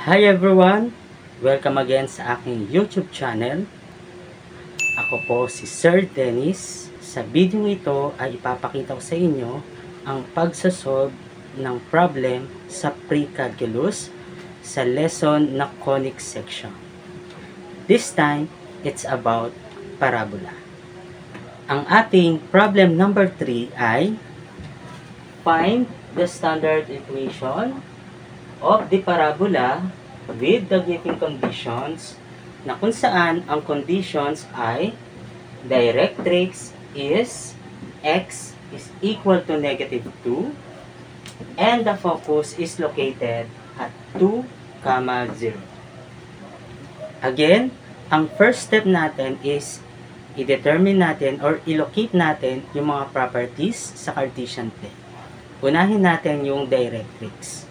Hi everyone! Welcome again sa aking YouTube channel. Ako po si Sir Dennis. Sa video ito ay ipapakita ko sa inyo ang pagsasolve ng problem sa pre-calculus sa lesson na conic section. This time, it's about parabola. Ang ating problem number 3 ay find the standard equation of the parabola with the given conditions, na kung saan ang conditions ay directrix is x is equal to negative 2 and the focus is located at 2, 0. Again, ang first step natin is i-determine natin or i-locate natin yung mga properties sa Cartesian plane. Unahin natin yung directrix.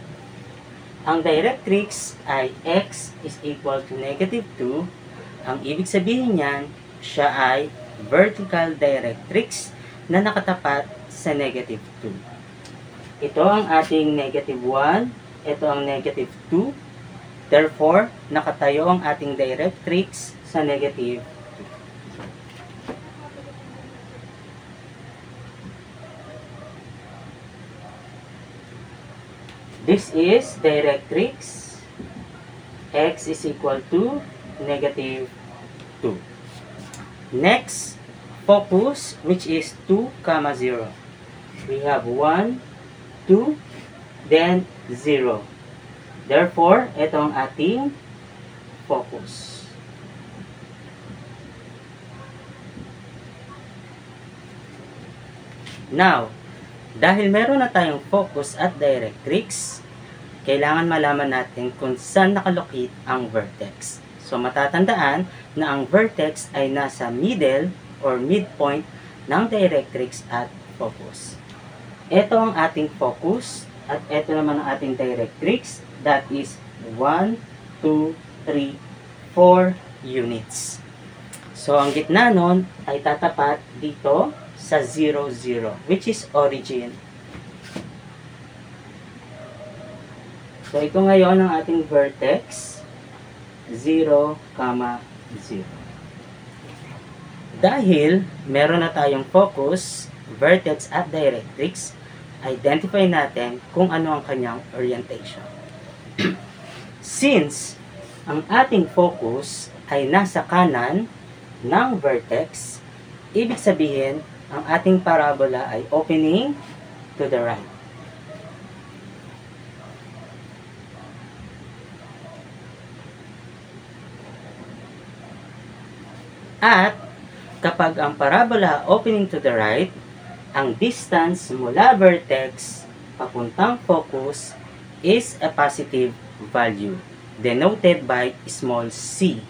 Ang directrix ay x is equal to negative 2. Ang ibig sabihin niyan, siya ay vertical directrix na nakatapat sa negative 2. Ito ang ating negative 1. Ito ang negative 2. Therefore, nakatayo ang ating directrix sa negative 2. This is directrix. X is equal to negative 2. Next, focus, which is 2, 0. We have 1, 2, then 0. Therefore, ito ang ating focus. Now, dahil meron na tayong focus at directrix, kailangan malaman natin kung saan nakalocate ang vertex. So, matatandaan na ang vertex ay nasa middle or midpoint ng directrix at focus. Ito ang ating focus at ito naman ang ating directrix. That is 1, 2, 3, 4 units. So, ang gitna nun ay tatapat dito sa 0, 0, which is origin. So, ito ngayon ang ating vertex, 0, 0. Dahil meron na tayong focus, vertex at directrix, identify natin kung ano ang kanyang orientation. Since ang ating focus ay nasa kanan ng vertex, ibig sabihin, ang ating parabola ay opening to the right. At kapag ang parabola opening to the right, ang distance mula vertex papuntang focus is a positive value denoted by small c.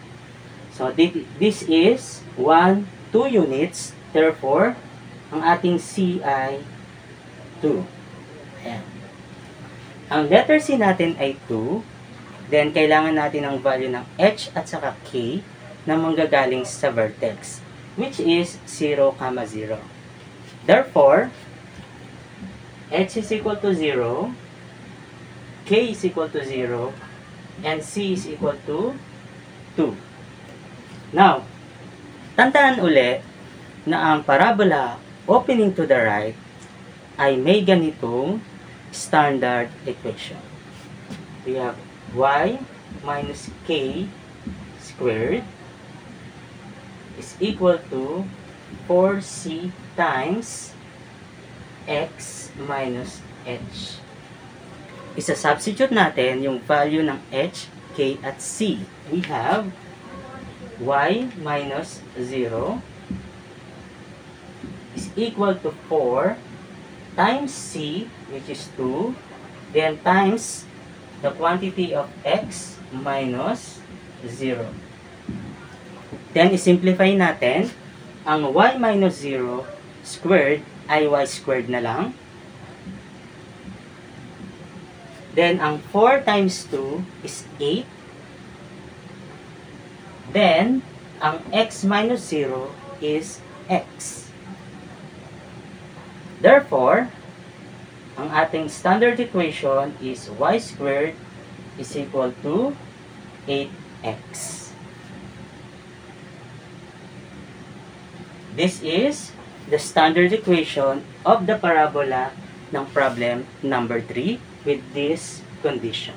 So this is 1, 2 units. Therefore, ang ating C ay 2. Ayan. Ang letter C natin ay 2. Then, kailangan natin ang value ng H at saka K na manggagaling sa vertex, which is 0, 0. Therefore, H is equal to 0, K is equal to 0, and C is equal to 2. Now, tandaan ulit na ang parabola opening to the right ay may ganitong standard equation. We have y minus k squared is equal to 4c times x minus h. Isa-substitute natin yung value ng h, k, at c. We have y minus 0 is equal to 4 times c, which is 2, then times the quantity of x minus 0. Then, isimplify natin, ang y minus 0 squared ay y squared na lang. Then, ang 4 times 2 is 8. Then, ang x minus 0 is x. Therefore, ang ating standard equation is y squared is equal to 8x. This is the standard equation of the parabola ng problem number 3 with this condition.